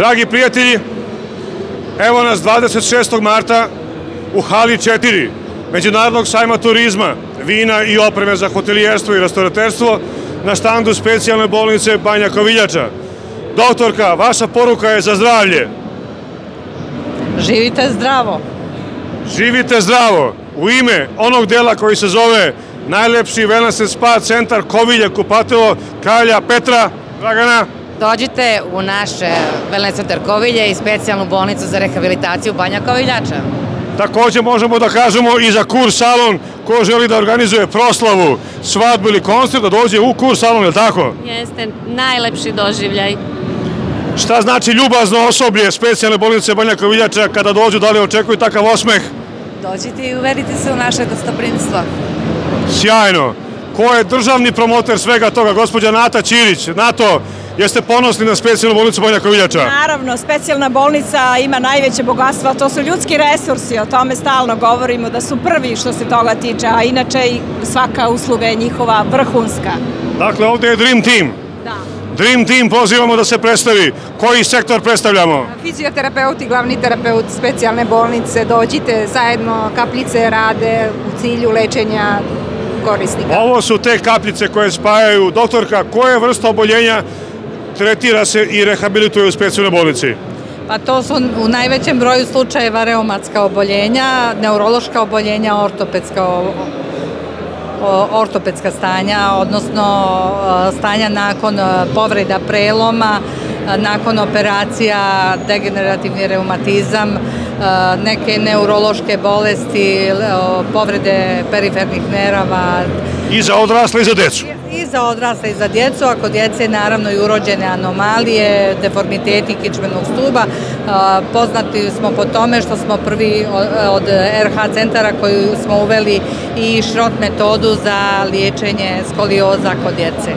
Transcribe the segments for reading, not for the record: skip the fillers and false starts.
Dragi prijatelji, evo nas 26. marta u hali 4 Međunarodnog sajma turizma, vina i opreme za hotelijerstvo i restoraterstvo na štandu specijalne bolnice Banja Koviljača. Doktorka, vaša poruka je za zdravlje. Živite zdravo. Živite zdravo. U ime onog dela koji se zove najlepši wellness spa centar Kovilje, Kupatovo, Kralja Petra, Dragana. Dođite u naš wellness centar Kovilje i specijalnu bolnicu za rehabilitaciju Banja Koviljača. Također možemo da kažemo i za Kur salon, ko želi da organizuje proslavu, svadbu ili koncert, da dođe u Kur salon, je li tako? Jeste, najlepši doživljaj. Šta znači ljubazno osoblje specijalne bolnice Banja Koviljača kada dođu, da li očekuju takav osmeh? Dođite i uverite se u naše gostoprimstvo. Sjajno. Ko je državni promoter svega toga? Gospođa Nata Ćirić. Nato, jeste ponosni na specijalnu bolnicu Banja Koviljača? Naravno, specijalna bolnica ima najveće bogatstvo, a to su ljudski resursi, o tome stalno govorimo, da su prvi što se toga tiče, a inače i svaka usluga je njihova vrhunska. Dakle, ovdje je Dream Team. Da. Dream Team pozivamo da se predstavi. Koji sektor predstavljamo? Fizioterapeuti, glavni terapeut specijalne bolnice, dođite zajedno, kapljice rade u cilju lečenja korisnika. Ovo su te kapljice koje spajaju. Doktorka, koje vrsta oboljenja tretira se i rehabilituje u specijalnoj bolnici? Pa to su u najvećem broju slučajeva reumatska oboljenja, neurološka oboljenja, ortopedska stanja, odnosno stanja nakon povreda preloma, nakon operacija, degenerativni reumatizam, neke neurološke bolesti, povrede perifernih nerava. I za odrasle i za djecu? I za odrasle i za djecu, a kod djece naravno i urođene anomalije, deformiteti kičmenog stuba. Poznati smo po tome što smo prvi od RH centara koji smo uveli i šrot metodu za liječenje skolioza kod djece.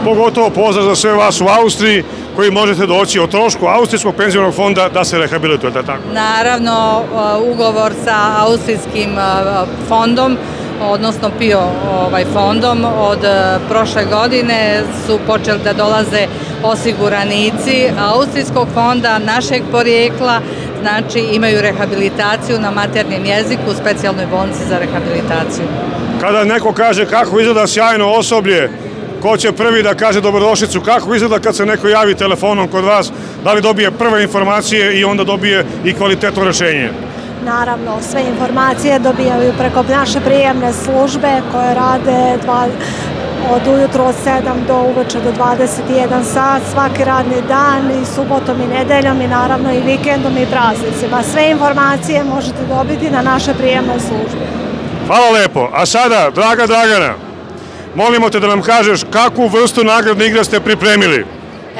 Pogotovo pozdrav za sve vas u Austriji koji možete doći o trošku Austrijskog penzionog fonda da se rehabilitujete, tako? Naravno, ugovor sa Austrijskim fondom, odnosno PIO fondom, od prošle godine su počeli da dolaze osiguranici Austrijskog fonda našeg porijekla, znači imaju rehabilitaciju na maternjem jeziku u specijalnoj bolnici za rehabilitaciju. Kada neko kaže kako izgleda sjajno osoblje, ko će prvi da kaže dobrodošlicu, kako izgleda kad se neko javi telefonom kod vas, da li dobije prve informacije i onda dobije i kvalitetno rešenje? Naravno, sve informacije dobijaju preko naše prijemne službe koje rade od ujutro od 7 do uveče do 21 sat, svaki radni dan i subotom i nedeljom i naravno i vikendom i praznicima. Sve informacije možete dobiti na naše prijemne službe. Hvala lepo. A sada, draga Dragana, molimo te da nam kažeš kakvu vrstu nagradne igre ste pripremili.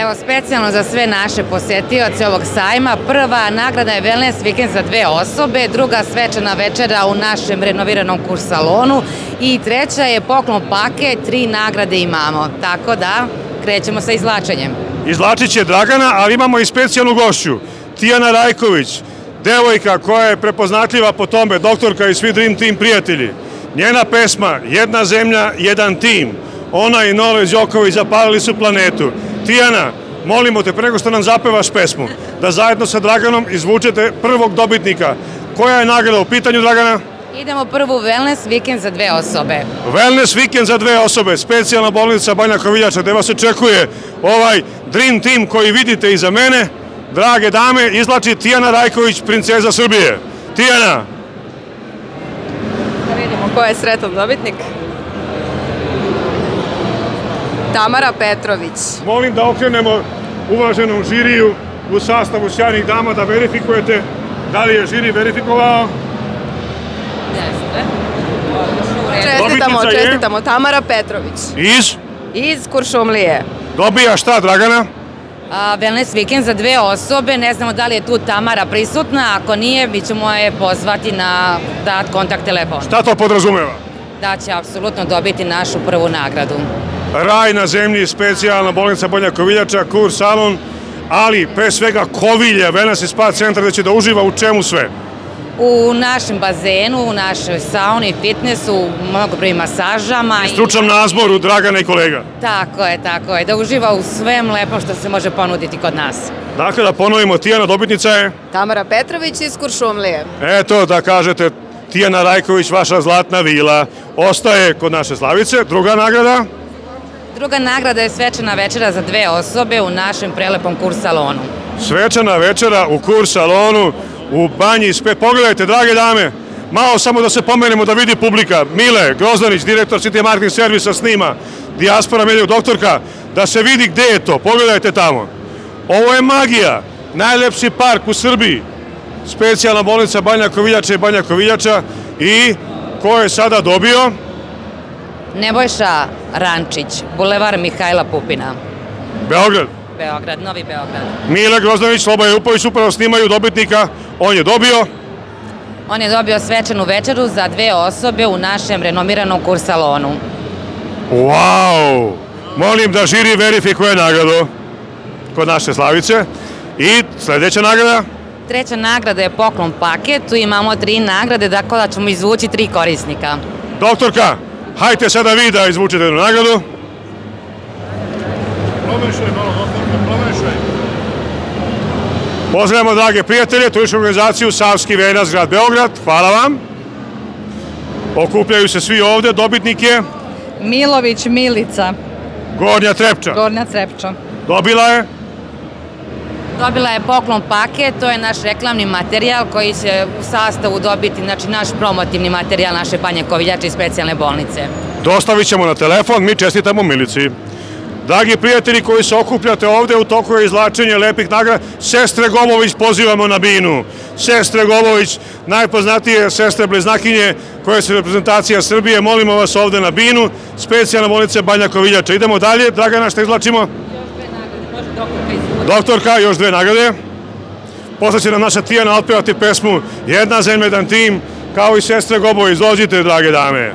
Evo, specijalno za sve naše posetioce ovog sajma, prva nagrada je wellness vikend za 2 osobe, druga svečana večera u našem renoviranom Kur salonu i treća je poklon paket, 3 nagrade imamo, tako da krećemo sa izvlačenjem. Izvlačit će Dragana, ali imamo i specijalnu gošću, Tijana Rajković, devojka koja je prepoznatljiva po tome, doktorka i svi Dream Team prijatelji. Njena pesma, Jedna zemlja, jedan tim, ona i Nole Đoković zapalili su planetu. Tijana, molimo te, prego što nam zapevaš pesmu, da zajedno sa Draganom izvučete prvog dobitnika. Koja je nagrada u pitanju, Dragana? Idemo prvu wellness vikend za 2 osobe. Wellness vikend za 2 osobe, specijalna bolnica Banja Koviljača, gde vas očekuje ovaj Dream Team koji vidite iza mene. Drage dame, izvlači Tijana Rajković, princeza Srbije. Tijana! Da vidimo ko je sretan dobitnik. Tamara Petrović. Molim da okrenemo uvaženom žiriju u sastavu sjajnih dama da verifikujete da li je žiri verifikovao. Jeste. Čestitamo. Tamara Petrović. Iz Kuršumlije. Dobija šta, Dragana? Wellness vikend za 2 osobe, ne znamo da li je tu Tamara prisutna, ako nije, mi ćemo je pozvati na dat kontakt telefon. Šta to podrazumeva? Da će apsolutno dobiti našu prvu nagradu. Raj na zemlji, specijalna bolnica Banja Koviljača, Kur salon, ali pre svega Kovilje, wellness i spa centar, gde će da uživa u čemu sve? U našem bazenu, u našoj sauni, fitnessu, mnogobrojnim masažama. I stručnom nazboru Dragana i kolega. Tako je, da uživa u svem lepom što se može ponuditi kod nas. Dakle, da ponovimo, Tijana dobitnica je? Tamara Petrović iz Kuršumlije. Eto, da kažete, Tijana Rajković, vaša zlatna vila, ostaje kod naše Slavice. Druga nagrada? Druga nagrada je svečana večera za 2 osobe u našem prelepom kurs salonu. Svečana večera u kurs salonu u Banji Spet. Pogledajte, drage dame, malo samo da se pomenemo da vidi publika. Mile Grozdanić, direktor City Marketing Servisa, snima Dijaspora Mediju, doktorka, da se vidi gde je to. Pogledajte tamo. Ovo je magija. Najlepši park u Srbiji. Specijalna bolnica Banja Koviljača i Banja Koviljača. I ko je sada dobio? Nebojša Rančić, Bulevar Mihajla Pupina. Beograd. Beograd, Novi Beograd. Mile Grozdanić, Slobodan Jupović upravo snimaju dobitnika. On je dobio? On je dobio svečanu večeru za 2 osobe u našem renomiranom kurs salonu. Wow! Molim da žiri verifikuje nagradu kod naše Slavice. I sledeća nagrada? Treća nagrada je poklon paket. Tu imamo 3 nagrade, dakle da ćemo izvući 3 korisnika. Doktorka, hajte sada vi da izvučete jednu nagradu. Promešaj malo, doktorka, promešaj. Pozdravljamo, drage prijatelje, turističku organizaciju Savski venac, grad Beograd. Hvala vam. Okupljaju se svi ovde, dobitnik je? Milović Milica. Gornja Trepča. Gornja Trepča. Dobila je? Dobila je poklon paket, to je naš reklamni materijal koji će u sastavu dobiti, znači naš promotivni materijal naše Banje Koviljače i specijalne bolnice. Dostavit ćemo na telefon, mi čestitamo Milici. Dragi prijatelji koji se okupljate ovde, u toku je izvlačenje lepih nagrada. Sestre Gobović pozivamo na binu. Sestre Gobović, najpoznatije sestre bliznakinje koje su reprezentacija Srbije, molimo vas ovde na binu. Specijalna bolnica Banja Koviljača. Idemo dalje, Dragana, šta izvlačimo? Doktorka, još 2 nagrade. Posle će nam naša Tijana otpevati pesmu Jedna zemlja, jedan tim, kao i sestre Gobović. Dođite, drage dame.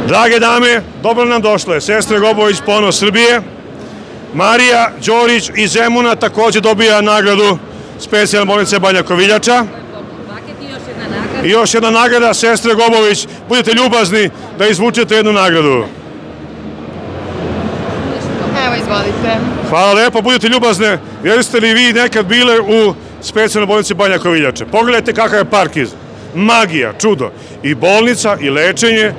Drage dame, dobro nam došle. Sestre Gobović, ponos Srbije. Marija Đorić iz Zemuna takođe dobija nagradu specijalne bolnice Banja Koviljača. I još jedna nagrada, sestre Gobović, budete ljubazni da izvučete jednu nagradu. Evo, izvolite. Hvala lepo, budete ljubazne. Jeste li vi nekad bile u specijalnoj bolnici Banja Koviljača? Pogledajte kakav je park iz. Magija, čudo. I bolnica, i lečenje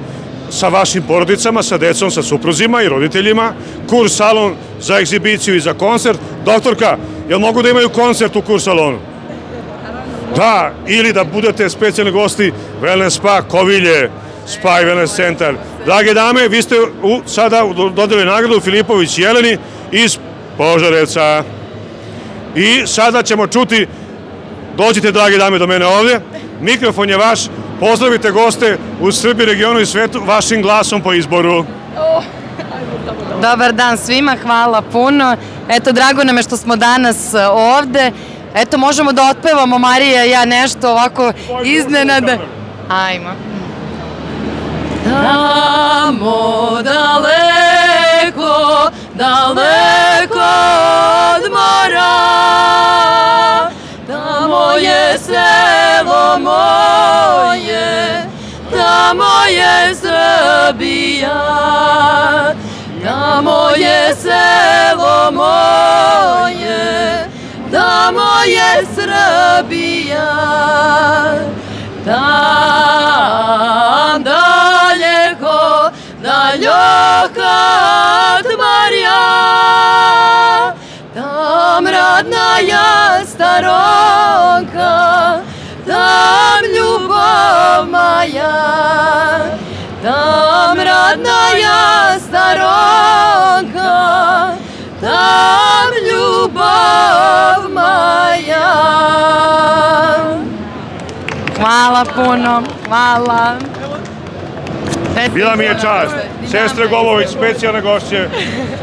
sa vašim porodicama, sa decom, sa supruzima i roditeljima. Kurs salon za egzibiciju i za koncert. Doktorka, jel mogu da imaju koncert u kurs salonu? Da, ili da budete specijalni gosti Wellness Spa Kovilje, Spa i Wellness centar. Drage dame, vi ste sada dodali nagradu Filipović Jeleni iz Požarevca. I sada ćemo čuti, dođite, drage dame, do mene ovde, mikrofon je vaš, pozdravite goste u Srbiji, regionu i svetu vašim glasom po izboru. Dobar dan svima, hvala puno. Eto, drago nam je što smo danas ovde. Eto, možemo da otpevamo, Marija i ja, nešto ovako iznenade. Ajmo. Tamo daleko, daleko od mora, tamo je selo moje, tamo je Srbija, tamo je selo moje, tamo je Srbija, tam daleko, daljoka od Marija, tam radnaja staronka, tam ljubav moja, tam radnaja staronka, tam ljubav moja. Hvala puno, hvala. Bila mi je čast. Sestre Gobović, specijalne gošće,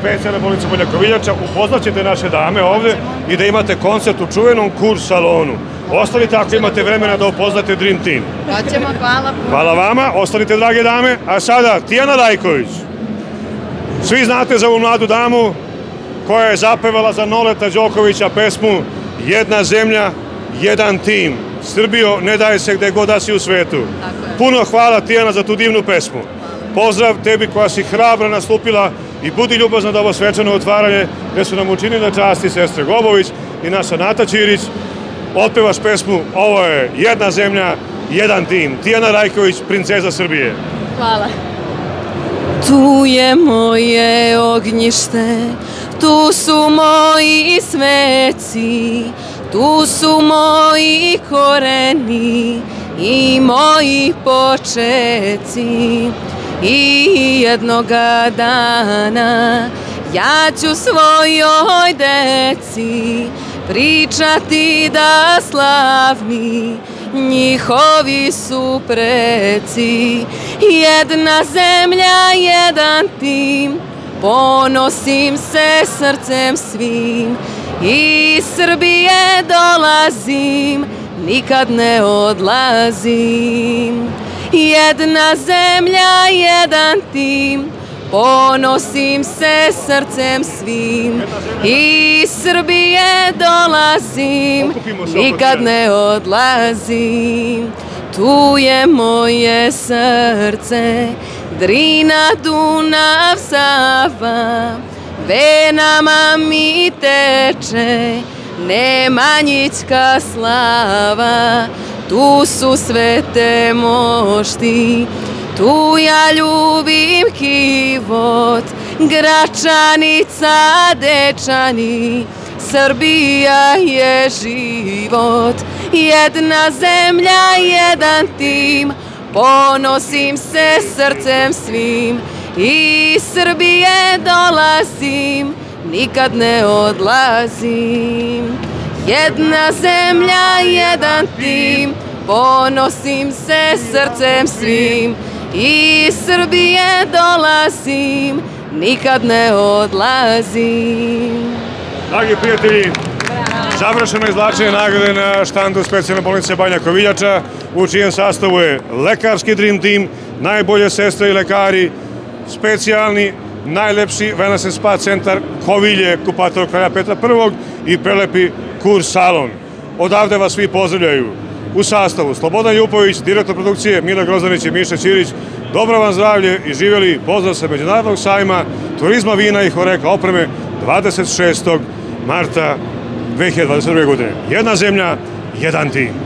specijalne bolnice Banja Koviljača. Upoznaćete naše dame ovde i da imate koncert u čuvenom kurs salonu. Ostanite ako imate vremena da upoznate Dream Team. Hoćemo, hvala puno. Hvala vama, ostanite, drage dame. A sada, Tijana Rajković. Svi znate za ovu mladu damu koja je zapevala za Noleta Đokovića pesmu jedna zemlja, jedan tim. Srbijo, ne daje se gde god da si u svetu. Puno hvala Tijana za tu divnu pesmu. Pozdrav tebi koja si hrabro nastupila i budi ljubazna da ovo svečano otvaranje gde su nam učinile časti sestre Gobović i naša Nata Ćirić. Otpevaš pesmu Ovo je jedna zemlja, jedan tim. Tijana Rajković, princeza Srbije. Hvala. Tu je moje ognjište, tu su moji sveci, tu su moji koreni i moji počeci. I jednoga dana ja ću svojoj deci pričati da slavni njihovi su preci. Jedna zemlja, jedan tim, ponosim se srcem svim. Iz Srbije dolazim, nikad ne odlazim. Jedna zemlja, jedan tim, ponosim se srcem svim. Iz Srbije dolazim, nikad ne odlazim. Tu je moje srce, Drina, Dunav, Sava, venama mi teče Nemanjićka slava. Tu su svete mošti, tu ja ljubim Kivot, Gračanica, Dečani, Srbija je život. Jedna zemlja, jedan tim, ponosim se srcem svim. Iz Srbije dolazim, nikad ne odlazim. Jedna zemlja, jedan tim, ponosim se srcem svim. Iz Srbije dolazim, nikad ne odlazim. Dragi prijatelji, završeno izvlačenje nagrade na štandu specijalne bolnice Banja Koviljača, u čijem sastavu je lekarski Dream Team, najbolje sestre i lekari, specijalni, najlepši wellness spa centar Kovilje, Kupator kralja Petra I i prelepi Kurs salon. Odavde vas svi pozdravljaju. U sastavu Slobodan Jupović, direktor produkcije Mila Grozdanić i Miša Ćirić. Dobro vam zdravlje i živjeli. Pozdrav sa Međunarodnog sajma turizma, vina i horeka opreme 26. marta 2022. godine. Jedna zemlja, jedan tim.